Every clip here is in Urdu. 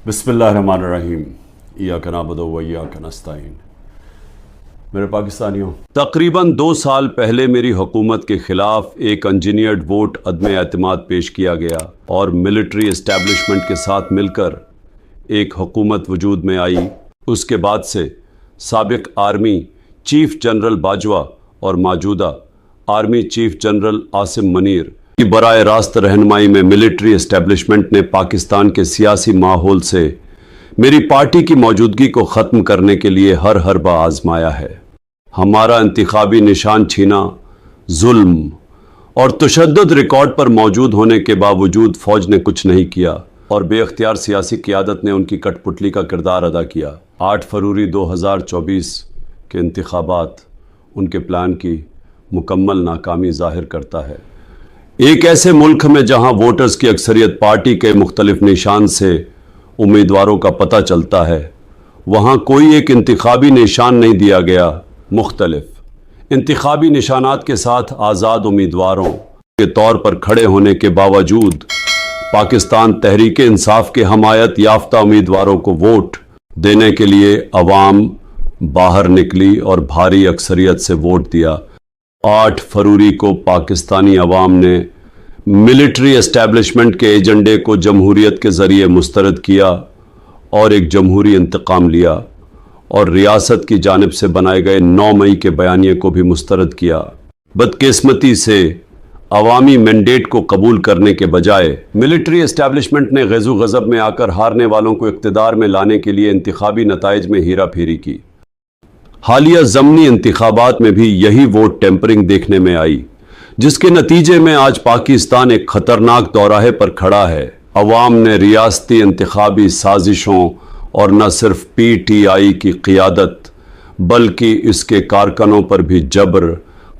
بسم اللہ الرحمن الرحیم ایاک نعبد و ایاک نستعین۔ میرے پاکستانیوں، تقریباً 2 سال پہلے میری حکومت کے خلاف ایک انجینئرڈ ووٹ عدم اعتماد پیش کیا گیا اور ملٹری اسٹیبلشمنٹ کے ساتھ مل کر ایک حکومت وجود میں آئی۔ اس کے بعد سے سابق آرمی چیف جنرل باجوہ اور موجودہ army chief general Asim Munir کی براہ راست رہنمائی میں ملٹری اسٹیبلشمنٹ نے پاکستان کے سیاسی ماحول سے میری پارٹی کی موجودگی کو ختم کرنے کے لیے ہر حربہ آزمایا ہے۔ ہمارا انتخابی نشان چھینا، ظلم اور تشدد ریکارڈ پر موجود ہونے کے باوجود فوج نے کچھ نہیں کیا اور بے اختیار سیاسی قیادت نے ان کی کٹ پتلی کا کردار ادا کیا۔ 8 فروری 2024 کے انتخابات ان کے پلان کی مکمل ناکامی ظاہر کرتا ہے۔ ایک ایسے ملک میں جہاں ووٹرز کی اکثریت پارٹی کے مختلف نشان سے امیدواروں کا پتہ چلتا ہے، وہاں کوئی ایک انتخابی نشان نہیں دیا گیا۔ مختلف انتخابی نشانات کے ساتھ آزاد امیدواروں کے طور پر کھڑے ہونے کے باوجود پاکستان تحریک انصاف کے حمایت یافتہ امیدواروں کو ووٹ دینے کے لیے عوام باہر نکلی اور بھاری اکثریت سے ووٹ دیا۔ 8 فروری کو پاکستانی عوام نے ملٹری اسٹیبلشمنٹ کے ایجنڈے کو جمہوریت کے ذریعے مسترد کیا اور ایک جمہوری انتقام لیا اور ریاست کی جانب سے بنائے گئے 9 مئی کے بیانیے کو بھی مسترد کیا۔ بدقسمتی سے عوامی مینڈیٹ کو قبول کرنے کے بجائے ملٹری اسٹیبلشمنٹ نے غیظ و غضب میں آ کر ہارنے والوں کو اقتدار میں لانے کے لیے انتخابی نتائج میں ہیرا پھیری کی۔ حالیہ ضمنی انتخابات میں بھی یہی ووٹ ٹیمپرنگ دیکھنے میں آئی، جس کے نتیجے میں آج پاکستان ایک خطرناک دوراہے پر کھڑا ہے۔ عوام نے ریاستی انتخابی سازشوں اور نہ صرف پی ٹی آئی کی قیادت بلکہ اس کے کارکنوں پر بھی جبر،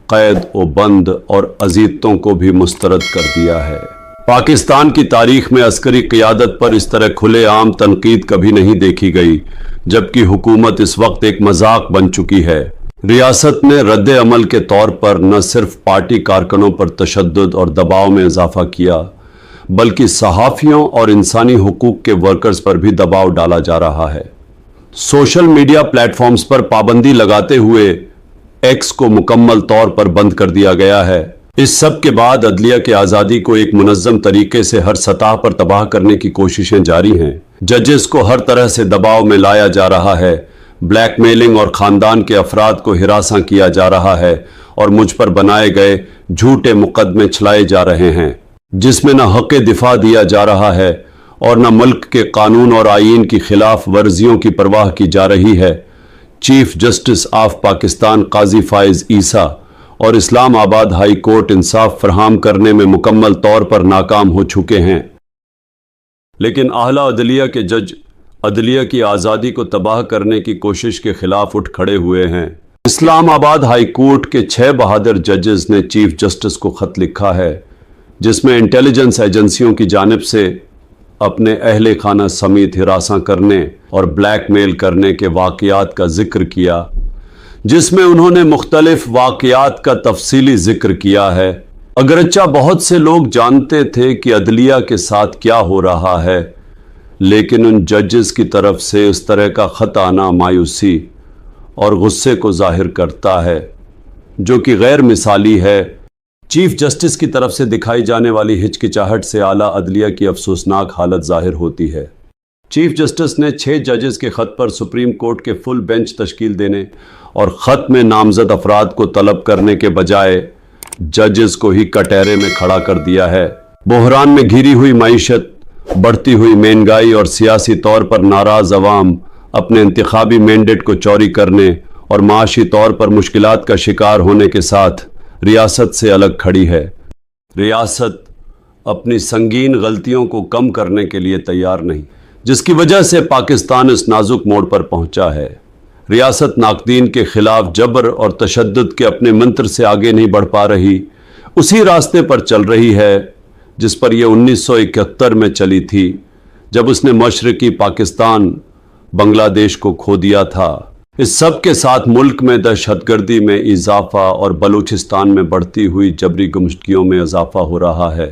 قید و بند اور اذیتوں کو بھی مسترد کر دیا ہے۔ پاکستان کی تاریخ میں عسکری قیادت پر اس طرح کھلے عام تنقید کبھی نہیں دیکھی گئی، جبکہ حکومت اس وقت ایک مذاق بن چکی ہے۔ ریاست نے رد عمل کے طور پر نہ صرف پارٹی کارکنوں پر تشدد اور دباؤ میں اضافہ کیا، بلکہ صحافیوں اور انسانی حقوق کے ورکرز پر بھی دباؤ ڈالا جا رہا ہے۔ سوشل میڈیا پلیٹ فارمز پر پابندی لگاتے ہوئے ایکس کو مکمل طور پر بند کر دیا گیا ہے۔ اس سب کے بعد عدلیہ کی آزادی کو ایک منظم طریقے سے ہر سطح پر تباہ کرنے کی کوششیں جاری ہیں۔ ججز کو ہر طرح سے دباؤ میں لایا جا رہا ہے، بلیک میلنگ اور خاندان کے افراد کو ہراساں کیا جا رہا ہے اور مجھ پر بنائے گئے جھوٹے مقدمے چلائے جا رہے ہیں، جس میں نہ حق دفاع دیا جا رہا ہے اور نہ ملک کے قانون اور آئین کی خلاف ورزیوں کی پرواہ کی جا رہی ہے۔ چیف جسٹس آف پاکستان قاضی فائز عیسیٰ اور اسلام آباد ہائی کورٹ انصاف فراہم کرنے میں مکمل طور پر ناکام ہو چکے ہیں، لیکن اعلیٰ عدلیہ کے جج عدلیہ کی آزادی کو تباہ کرنے کی کوشش کے خلاف اٹھ کھڑے ہوئے ہیں۔ اسلام آباد ہائی کورٹ کے 6 بہادر ججز نے چیف جسٹس کو خط لکھا ہے، جس میں انٹیلیجنس ایجنسیوں کی جانب سے اپنے اہل خانہ سمیت ہراساں کرنے اور بلیک میل کرنے کے واقعات کا ذکر کیا، جس میں انہوں نے مختلف واقعات کا تفصیلی ذکر کیا ہے۔ اگرچہ بہت سے لوگ جانتے تھے کہ عدلیہ کے ساتھ کیا ہو رہا ہے، لیکن ان ججز کی طرف سے اس طرح کا خط آنا مایوسی اور غصے کو ظاہر کرتا ہے، جو کہ غیر مثالی ہے۔ چیف جسٹس کی طرف سے دکھائی جانے والی ہچکچاہٹ سے اعلیٰ عدلیہ کی افسوسناک حالت ظاہر ہوتی ہے۔ چیف جسٹس نے 6 ججز کے خط پر سپریم کورٹ کے فل بینچ تشکیل دینے اور خط میں نامزد افراد کو طلب کرنے کے بجائے ججز کو ہی کٹہرے میں کھڑا کر دیا ہے۔ بحران میں گھری ہوئی معیشت، بڑھتی ہوئی مہنگائی اور سیاسی طور پر ناراض عوام اپنے انتخابی مینڈیٹ کو چوری کرنے اور معاشی طور پر مشکلات کا شکار ہونے کے ساتھ ریاست سے الگ کھڑی ہے۔ ریاست اپنی سنگین غلطیوں کو کم کرنے کے لیے تیار نہیں، جس کی وجہ سے پاکستان اس نازک موڑ پر پہنچا ہے۔ ریاست ناقدین کے خلاف جبر اور تشدد کے اپنے منتر سے آگے نہیں بڑھ پا رہی، اسی راستے پر چل رہی ہے جس پر یہ 1971 میں چلی تھی، جب اس نے مشرقی پاکستان بنگلہ دیش کو کھو دیا تھا۔ اس سب کے ساتھ ملک میں دہشت گردی میں اضافہ اور بلوچستان میں بڑھتی ہوئی جبری گمشدگیوں میں اضافہ ہو رہا ہے۔